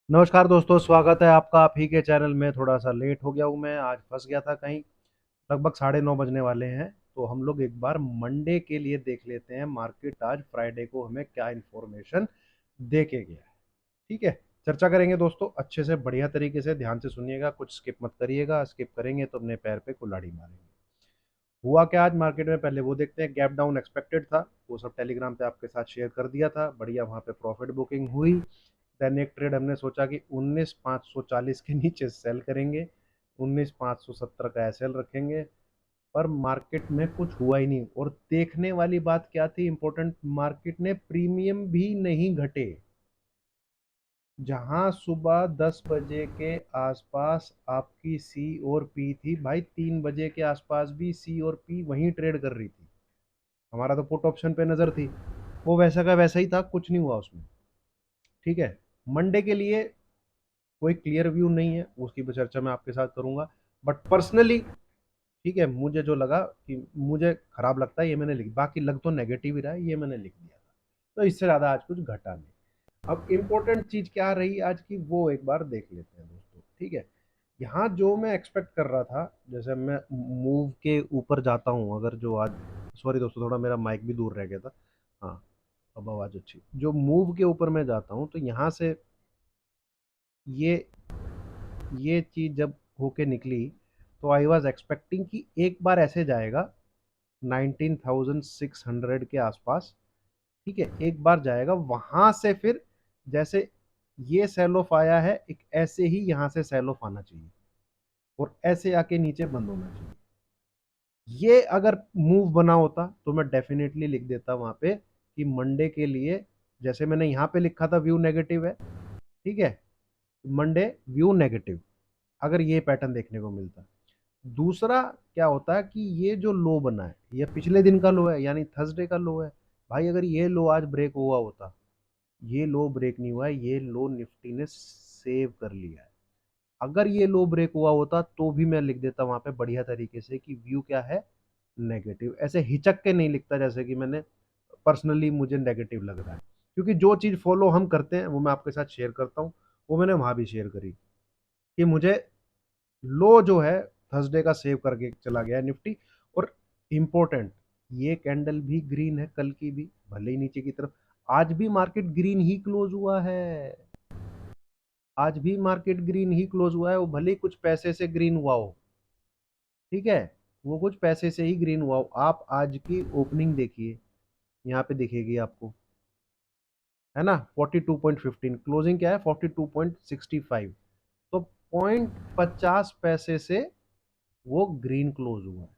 नमस्कार दोस्तों, स्वागत है आपका आप ही के चैनल में। थोड़ा सा लेट हो गया हूँ, मैं आज फंस गया था कहीं। लगभग 9:30 बजने वाले हैं। तो हम लोग एक बार मंडे के लिए देख लेते हैं मार्केट आज फ्राइडे को हमें क्या इन्फॉर्मेशन दे के गया है। ठीक है, चर्चा करेंगे दोस्तों अच्छे से, बढ़िया तरीके से। ध्यान से सुनिएगा, कुछ स्किप मत करिएगा। स्किप करेंगे तो अपने पैर पे कुल्हाड़ी मारेंगे। हुआ क्या आज मार्केट में, पहले वो देखते हैं। गैप डाउन एक्सपेक्टेड था, वो सब टेलीग्राम पे आपके साथ शेयर कर दिया था। बढ़िया, वहाँ पे प्रॉफिट बुकिंग हुई। देन एक ट्रेड हमने सोचा कि 19,540 के नीचे सेल करेंगे, 19,570 का एसएल रखेंगे। पर मार्केट में कुछ हुआ ही नहीं। और देखने वाली बात क्या थी इंपॉर्टेंट, मार्केट ने प्रीमियम भी नहीं घटे। जहां सुबह 10 बजे के आसपास आपकी सी और पी थी, भाई 3 बजे के आसपास भी सी और पी वहीं ट्रेड कर रही थी। हमारा तो पुट ऑप्शन पे नजर थी, वो वैसा का वैसा ही था, कुछ नहीं हुआ उसमें। ठीक है, मंडे के लिए कोई क्लियर व्यू नहीं है, उसकी भी चर्चा मैं आपके साथ करूंगा। बट पर्सनली, ठीक है, मुझे जो लगा कि मुझे खराब लगता है ये मैंने लिख, बाकी लग तो नेगेटिव ही रहा है, ये मैंने लिख दिया था। तो इससे ज़्यादा आज कुछ घटा नहीं। अब इम्पोर्टेंट चीज़ क्या रही आज की, वो एक बार देख लेते हैं दोस्तों। ठीक है, यहाँ जो मैं एक्सपेक्ट कर रहा था, जैसे मैं मूव के ऊपर जाता हूँ, अगर जो आज, सॉरी दोस्तों, थोड़ा मेरा माइक भी दूर रह गया था। हाँ, अब आवाज़ अच्छी। जो मूव के ऊपर मैं जाता हूँ तो यहाँ से ये ये चीज़ जब होके निकली, तो आई वाज एक्सपेक्टिंग कि एक बार ऐसे जाएगा 19,600 के आसपास। ठीक है, एक बार जाएगा वहां से, फिर जैसे ये सेल ऑफ आया है, एक ऐसे ही यहां से सेल ऑफ आना चाहिए और ऐसे आके नीचे बंद होना चाहिए। ये अगर मूव बना होता तो मैं डेफिनेटली लिख देता वहां पे कि मंडे के लिए, जैसे मैंने यहां पे लिखा था व्यू नेगेटिव है। ठीक है, मंडे व्यू नेगेटिव, अगर ये पैटर्न देखने को मिलता। दूसरा क्या होता है कि ये जो लो बना है, ये पिछले दिन का लो है, यानी थर्सडे का लो है। भाई अगर ये लो आज ब्रेक हुआ होता, ये लो ब्रेक नहीं हुआ है, ये लो निफ्टी ने सेव कर लिया है। अगर ये लो ब्रेक हुआ होता तो भी मैं लिख देता वहां पे बढ़िया तरीके से कि व्यू क्या है, नेगेटिव। ऐसे हिचक के नहीं लिखता, जैसे कि मैंने पर्सनली मुझे नेगेटिव लग रहा है। क्योंकि जो चीज़ फॉलो हम करते हैं वो मैं आपके साथ शेयर करता हूँ, वो मैंने वहां भी शेयर करी कि मुझे लो जो है थर्सडे का सेव करके चला गया है निफ्टी। और इम्पोर्टेंट, ये कैंडल भी ग्रीन है, कल की भी, भले ही नीचे की तरफ। आज भी मार्केट ग्रीन ही क्लोज हुआ है। आज भी मार्केट ग्रीन ही क्लोज हुआ है, वो भले ही कुछ पैसे से ग्रीन हुआ हो। ठीक है, वो कुछ पैसे से ही ग्रीन हुआ हो। आप आज की ओपनिंग देखिए, यहाँ पे दिखेगी आपको, है ना, 42.15, क्लोजिंग क्या है 42.65। तो 0.50 से वो ग्रीन क्लोज हुआ है।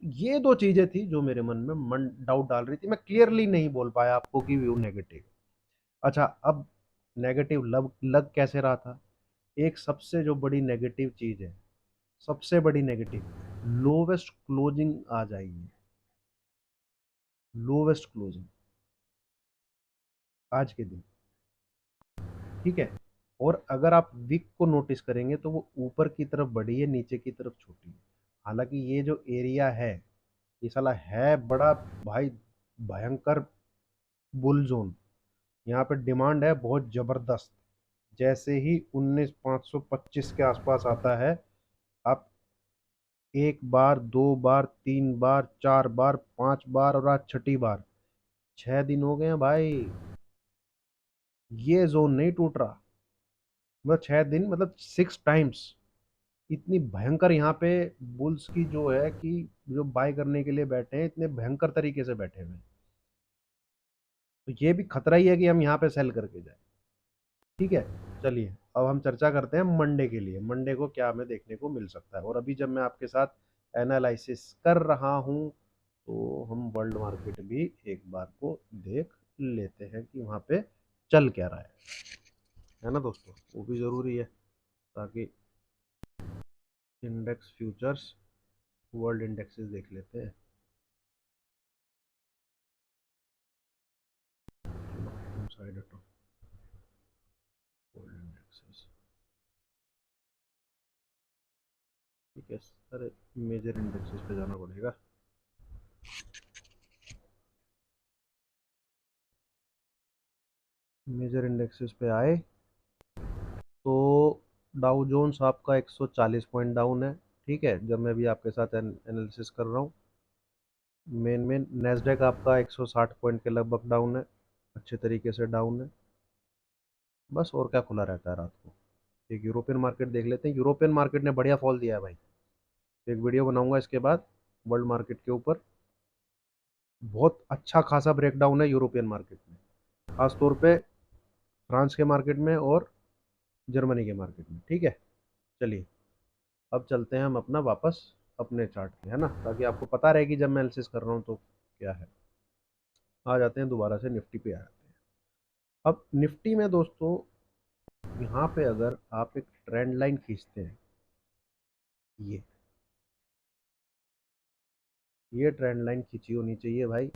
ये दो चीजें थी जो मेरे मन में मन डाउट डाल रही थी, मैं क्लियरली नहीं बोल पाया आपको कि व्यू नेगेटिव। अच्छा, अब नेगेटिव लग लग कैसे रहा था। एक सबसे जो बड़ी नेगेटिव चीज है, सबसे बड़ी नेगेटिव, लोवेस्ट क्लोजिंग आ जाएगी। लोवेस्ट क्लोजिंग आज के दिन। ठीक है, और अगर आप विक को नोटिस करेंगे तो वो ऊपर की तरफ बड़ी है, नीचे की तरफ छोटी है। हालांकि ये जो एरिया है, ये साला है बड़ा, भाई भयंकर बुल जोन। यहाँ पे डिमांड है बहुत जबरदस्त। जैसे ही 19,525 के आसपास आता है, आप एक बार, दो बार, तीन बार, चार बार, पांच बार, और आज छठी बार, 6 दिन हो गए हैं भाई, ये जोन नहीं टूट रहा। मतलब 6 दिन, मतलब 6 टाइम्स। इतनी भयंकर यहाँ पे बुल्स की जो है कि जो बाय करने के लिए बैठे हैं, इतने भयंकर तरीके से बैठे हुए हैं। तो ये भी खतरा ही है कि हम यहाँ पे सेल करके जाए। ठीक है, चलिए अब हम चर्चा करते हैं मंडे के लिए, मंडे को क्या हमें देखने को मिल सकता है। और अभी जब मैं आपके साथ एनालिसिस कर रहा हूँ, तो हम वर्ल्ड मार्केट भी एक बार को देख लेते हैं कि वहाँ पे चल क्या रहा है ना दोस्तों, वो भी ज़रूरी है, ताकि इंडेक्स फ्यूचर्स, वर्ल्ड इंडेक्सेस देख लेते हैं। साइड हटो, वर्ल्ड इंडेक्सेस। ठीक है सर, मेजर इंडेक्सेस पे जाना पड़ेगा। मेजर इंडेक्सेस पे आए, तो डाउ जोन्स आपका 140 पॉइंट डाउन है, ठीक है, जब मैं भी आपके साथ एनालिसिस कर रहा हूँ। मेन नेस्डेक आपका 160 पॉइंट के लगभग डाउन है, अच्छे तरीके से डाउन है। बस और क्या खुला रहता है रात को। एक यूरोपियन मार्केट देख लेते हैं। यूरोपियन मार्केट ने बढ़िया फॉल दिया है भाई। एक वीडियो बनाऊंगा इसके बाद वर्ल्ड मार्केट के ऊपर। बहुत अच्छा खासा ब्रेकडाउन है यूरोपियन मार्केट में, खासतौर पे फ्रांस के मार्केट में और जर्मनी के मार्केट में, ठीक है। चलिए अब चलते हैं हम अपना वापस अपने चार्ट पे, है ना, ताकि आपको पता रहे कि जब मैं एनालिसिस कर रहा हूँ तो क्या है। आ जाते हैं दोबारा से निफ्टी पे आ जाते हैं। अब निफ्टी में दोस्तों यहाँ पे अगर आप एक ट्रेंड लाइन खींचते हैं, ये ये ट्रेंड लाइन खींची होनी चाहिए भाई।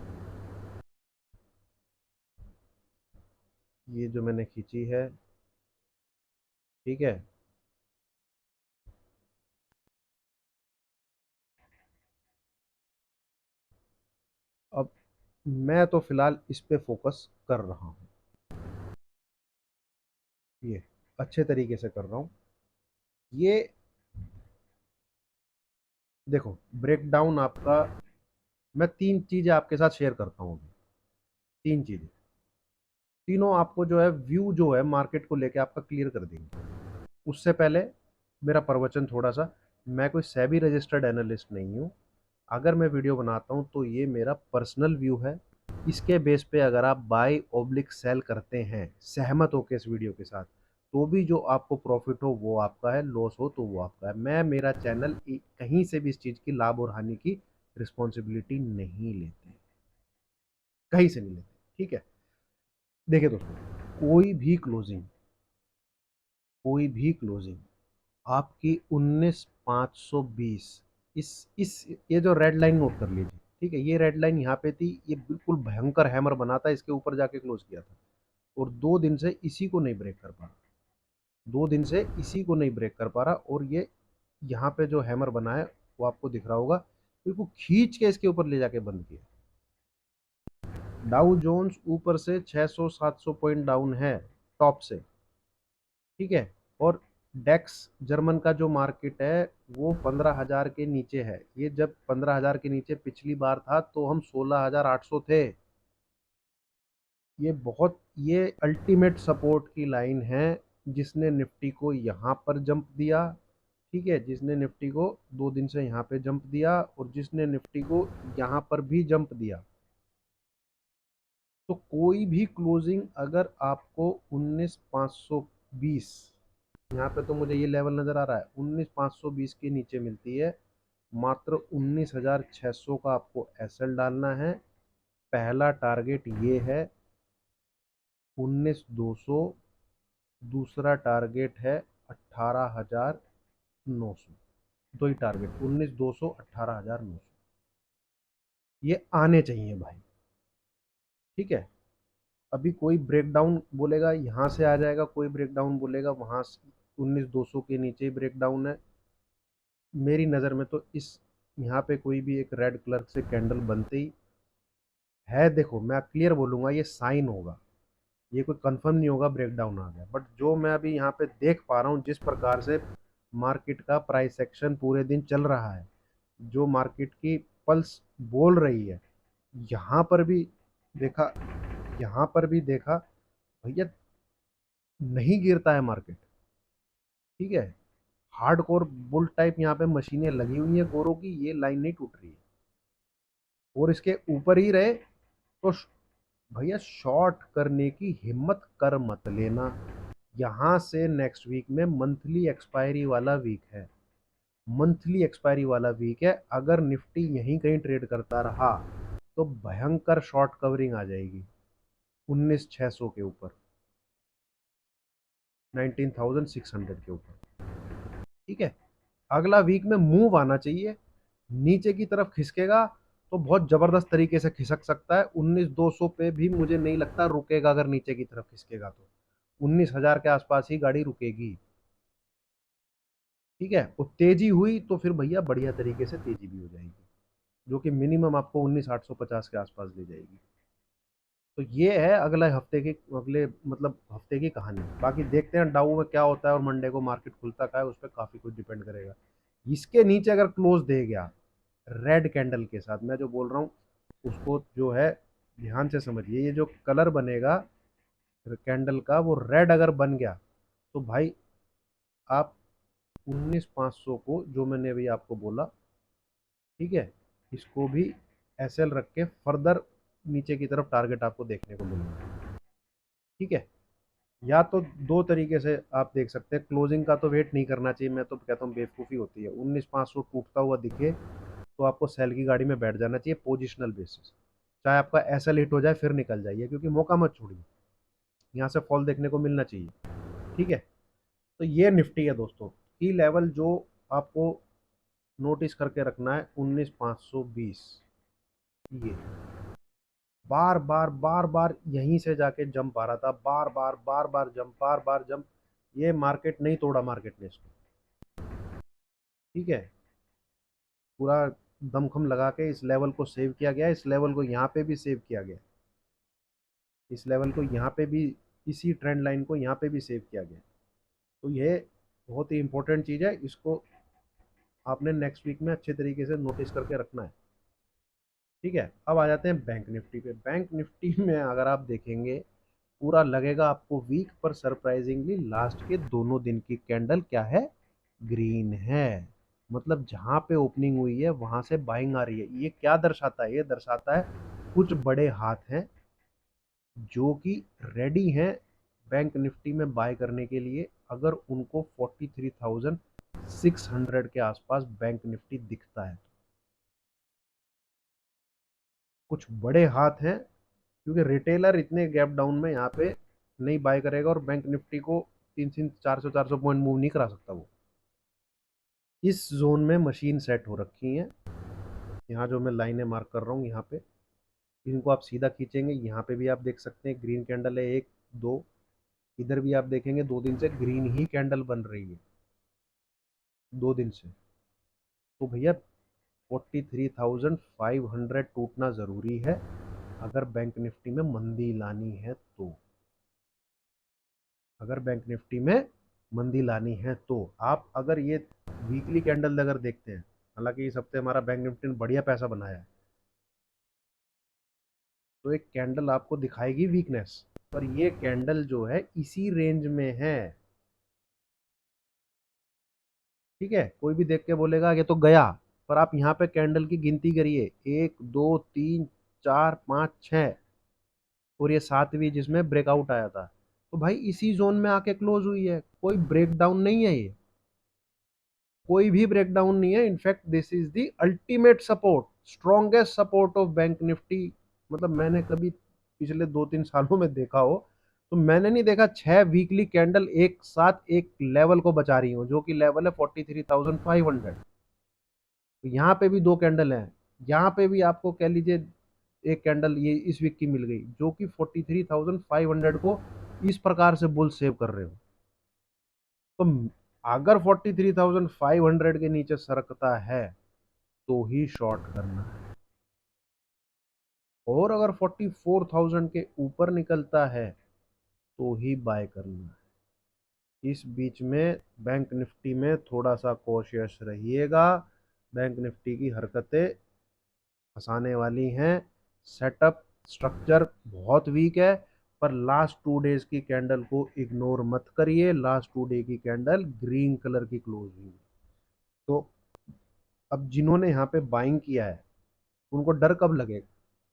ये जो मैंने खींची है, ठीक है। अब मैं तो फिलहाल इस पे फोकस कर रहा हूँ, ये अच्छे तरीके से कर रहा हूँ। ये देखो ब्रेकडाउन आपका, मैं तीन चीजें आपके साथ शेयर करता हूँ अभी। तीन चीजें, तीनों आपको जो है व्यू जो है मार्केट को लेके आपका क्लियर कर देंगे। उससे पहले मेरा प्रवचन थोड़ा सा, मैं कोई सेबी रजिस्टर्ड एनालिस्ट नहीं हूँ। अगर मैं वीडियो बनाता हूँ तो ये मेरा पर्सनल व्यू है। इसके बेस पे अगर आप बाय ऑब्लिक सेल करते हैं सहमत होकर इस वीडियो के साथ, तो भी जो आपको प्रॉफिट हो वो आपका है, लॉस हो तो वो आपका है। मैं मेरा चैनल कहीं से भी इस चीज़ की लाभ और हानि की रिस्पॉन्सिबिलिटी नहीं लेते, कहीं से नहीं लेते, ठीक है। देखिए दोस्तों, कोई भी क्लोजिंग आपकी 19,520, इस ये जो रेड लाइन नोट कर लीजिए, ठीक है। ये रेड लाइन यहाँ पे थी, ये बिल्कुल भयंकर हैमर बना था, इसके ऊपर जाके क्लोज किया था और 2 दिन से इसी को नहीं ब्रेक कर पा रहा। 2 दिन से इसी को नहीं ब्रेक कर पा रहा और ये यहाँ पे जो हैमर बना है वो आपको दिख रहा होगा, बिल्कुल खींच के इसके ऊपर ले जाके बंद किया। डाउ जोन्स ऊपर से 600-700 पॉइंट डाउन है टॉप से, ठीक है। और डेक्स जर्मन का जो मार्केट है वो 15,000 के नीचे है। ये जब 15,000 के नीचे पिछली बार था तो हम 16,800 थे। ये अल्टीमेट सपोर्ट की लाइन है, जिसने निफ्टी को यहाँ पर जंप दिया, ठीक है, जिसने निफ्टी को 2 दिन से यहाँ पे जंप दिया और जिसने निफ्टी को यहाँ पर भी जंप दिया। तो कोई भी क्लोजिंग अगर आपको 19,520, यहाँ पे तो मुझे ये लेवल नज़र आ रहा है 19,520 के नीचे मिलती है, मात्र 19,600 का आपको एसएल डालना है। पहला टारगेट ये है 19,200, दूसरा टारगेट है 18,900। दो ही टारगेट 19,200, 18,900, ये आने चाहिए भाई, ठीक है। अभी कोई ब्रेकडाउन बोलेगा यहाँ से आ जाएगा, कोई ब्रेकडाउन बोलेगा वहाँ से 19,200 के नीचे ही ब्रेकडाउन है। मेरी नज़र में तो इस यहाँ पे कोई भी एक रेड कलर से कैंडल बनते ही है, देखो मैं क्लियर बोलूँगा ये साइन होगा, ये कोई कंफर्म नहीं होगा ब्रेकडाउन आ गया। बट जो मैं अभी यहाँ पे देख पा रहा हूँ, जिस प्रकार से मार्केट का प्राइस एक्शन पूरे दिन चल रहा है, जो मार्केट की पल्स बोल रही है, यहाँ पर भी देखा, यहाँ पर भी देखा भैया, नहीं गिरता है मार्केट, ठीक है। हार्डकोर बुल टाइप यहाँ पे मशीनें लगी हुई हैं गोरों की, ये लाइन नहीं टूट रही है और इसके ऊपर ही रहे तो भैया शॉर्ट करने की हिम्मत कर मत लेना। यहाँ से नेक्स्ट वीक में मंथली एक्सपायरी वाला वीक है, मंथली एक्सपायरी वाला वीक है। अगर निफ्टी यहीं कहीं ट्रेड करता रहा तो भयंकर शॉर्ट कवरिंग आ जाएगी 19,600 के ऊपर, 19,600 के ऊपर, ठीक है। अगला वीक में मूव आना चाहिए, नीचे की तरफ खिसकेगा तो बहुत जबरदस्त तरीके से खिसक सकता है। 19,200 पे भी मुझे नहीं लगता रुकेगा, अगर नीचे की तरफ खिसकेगा तो 19,000 के आसपास ही गाड़ी रुकेगी, ठीक है। वो तेजी हुई तो फिर भैया बढ़िया तरीके से तेजी भी हो जाएगी, जो कि मिनिमम आपको 19,850 के आसपास ले जाएगी। तो ये है अगले मतलब हफ्ते की कहानी। बाकी देखते हैं डाउ में क्या होता है और मंडे को मार्केट खुलता क्या है, उस पर काफ़ी कुछ डिपेंड करेगा। इसके नीचे अगर क्लोज दे गया रेड कैंडल के साथ, मैं जो बोल रहा हूँ उसको जो है ध्यान से समझिए, ये जो कलर बनेगा कैंडल का वो रेड अगर बन गया तो भाई आप 19,500 को जो मैंने अभी आपको बोला, ठीक है, इसको भी एसएल रख के फर्दर नीचे की तरफ टारगेट आपको देखने को मिलेगा। ठीक है, या तो दो तरीके से आप देख सकते हैं, क्लोजिंग का तो वेट नहीं करना चाहिए, मैं तो कहता हूँ बेवकूफ़ी होती है। 19,500 टूटता हुआ दिखे तो आपको सेल की गाड़ी में बैठ जाना चाहिए पोजिशनल बेसिस, चाहे आपका एसएल हिट हो जाए फिर निकल जाइए, क्योंकि मौका मत छोड़िए, यहाँ से फॉल देखने को मिलना चाहिए। ठीक है, तो ये निफ्टी है दोस्तों। की लेवल जो आपको नोटिस करके रखना है 19,520, ये बार बार यहीं से जाके जंप आ रहा था, बार बार जंप, बार बार जंप, ये मार्केट नहीं तोड़ा मार्केट ने इसको। ठीक है, पूरा दमखम लगा के इस लेवल को सेव किया गया, इस लेवल को यहाँ पे भी सेव किया गया, इस लेवल को यहाँ पे भी, इसी ट्रेंड लाइन को यहाँ पे भी सेव किया गया। तो ये बहुत ही इंपॉर्टेंट चीज़ है, इसको आपने नेक्स्ट वीक में अच्छे तरीके से नोटिस करके रखना है। ठीक है, अब आ जाते हैं बैंक निफ्टी पे। बैंक निफ्टी में अगर आप देखेंगे पूरा लगेगा आपको वीक, पर सरप्राइजिंगली लास्ट के दोनों दिन की कैंडल क्या है, ग्रीन है। मतलब जहां पे ओपनिंग हुई है वहां से बाइंग आ रही है। ये क्या दर्शाता है, ये दर्शाता है कुछ बड़े हाथ हैं जो कि रेडी हैं बैंक निफ्टी में बाय करने के लिए, अगर उनको 43,600 के आसपास बैंक निफ्टी दिखता है। कुछ बड़े हाथ हैं, क्योंकि रिटेलर इतने गैप डाउन में यहाँ पे नहीं बाय करेगा, और बैंक निफ्टी को 300 400 पॉइंट मूव नहीं करा सकता वो। इस जोन में मशीन सेट हो रखी है, यहाँ जो मैं लाइनें मार्क कर रहा हूँ यहाँ पे, इनको आप सीधा खींचेंगे, यहाँ पे भी आप देख सकते हैं ग्रीन कैंडल है, एक दो, इधर भी आप देखेंगे 2 दिन से ग्रीन ही कैंडल बन रही है, 2 दिन से। तो भैया 43,500 टूटना ज़रूरी है अगर बैंक निफ्टी में मंदी लानी है तो। अगर बैंक निफ्टी में मंदी लानी है तो आप अगर ये वीकली कैंडल अगर देखते हैं, हालांकि इस हफ्ते हमारा बैंक निफ्टी ने बढ़िया पैसा बनाया है, तो एक कैंडल आपको दिखाएगी वीकनेस, पर ये कैंडल जो है इसी रेंज में है। ठीक है, कोई भी देख के बोलेगा ये तो गया, पर आप यहाँ पे कैंडल की गिनती करिए, 1 2 3 4 5 6, और ये 7वीं जिसमें ब्रेकआउट आया था, तो भाई इसी जोन में आके क्लोज हुई है, कोई ब्रेकडाउन नहीं है ये, कोई भी ब्रेकडाउन नहीं है। In fact this is the ultimate support, strongest support of bank Nifty. मतलब मैंने कभी पिछले 2 3 सालों में देखा हो तो मैंने नहीं देखा 6 वीकली कैंडल एक साथ एक लेवल को बचा रही हो, जो कि लेवल है 43,500। तो यहाँ पे भी 2 कैंडल हैं, यहाँ पे भी आपको कह लीजिए एक कैंडल ये इस वीक की मिल गई, जो कि 43,500 को इस प्रकार से बुल सेव कर रहे हो। तो अगर 43,500 के नीचे सरकता है तो ही शॉर्ट करना है, और अगर 44,000 के ऊपर निकलता है तो ही बाय करना है। इस बीच में बैंक निफ्टी में थोड़ा सा कॉशियस रहिएगा, बैंक निफ्टी की हरकतें फंसाने वाली हैं। सेटअप स्ट्रक्चर बहुत वीक है, पर लास्ट 2 डेज की कैंडल को इग्नोर मत करिए, लास्ट 2 डे की कैंडल ग्रीन कलर की क्लोज हुई है। तो अब जिन्होंने यहाँ पे बाइंग किया है उनको डर कब लगेगा,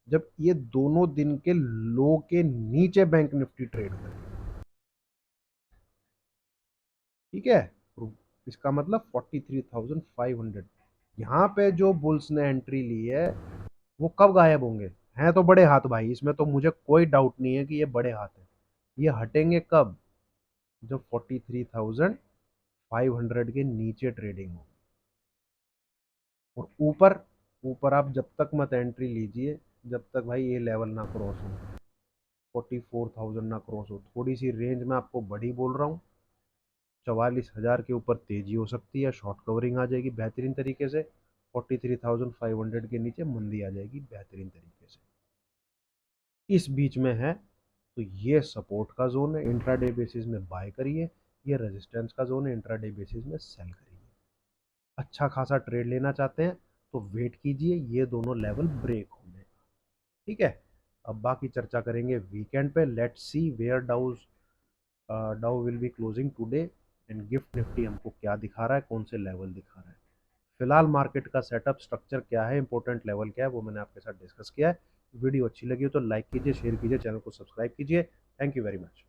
जब ये दोनों दिन के लो के नीचे बैंक निफ्टी ट्रेड करे। ठीक है, तो इसका मतलब 43,500, यहाँ पे जो बुल्स ने एंट्री ली है वो कब गायब होंगे। हैं तो बड़े हाथ भाई, इसमें तो मुझे कोई डाउट नहीं है कि ये बड़े हाथ है। ये हटेंगे कब, जब 43,500 के नीचे ट्रेडिंग हो। और ऊपर, ऊपर आप जब तक मत एंट्री लीजिए जब तक भाई ये लेवल ना क्रॉस हो, 44,000 ना क्रॉस हो। थोड़ी सी रेंज में आपको बड़ी बोल रहा हूँ, 44,000 के ऊपर तेजी हो सकती है, शॉर्ट कवरिंग आ जाएगी बेहतरीन तरीके से, 43,500 के नीचे मंदी आ जाएगी बेहतरीन तरीके से। इस बीच में है, तो ये सपोर्ट का जोन है, इंट्राडे बेसिस में बाय करिए। ये रेजिस्टेंस का जोन है, इंट्राडे बेसिस में सेल करिए। अच्छा खासा ट्रेड लेना चाहते हैं तो वेट कीजिए, ये दोनों लेवल ब्रेक होंगे। ठीक है, अब बाकी चर्चा करेंगे वीकेंड पे। लेट्स सी वेयर डाउ will be closing today, and gift Nifty हमको क्या दिखा रहा है, कौन से लेवल दिखा रहा है। फिलहाल मार्केट का सेटअप स्ट्रक्चर क्या है, इंपॉर्टेंट लेवल क्या है, वो मैंने आपके साथ डिस्कस किया है। वीडियो अच्छी लगी हो तो लाइक कीजिए, शेयर कीजिए, चैनल को सब्सक्राइब कीजिए। Thank you very much.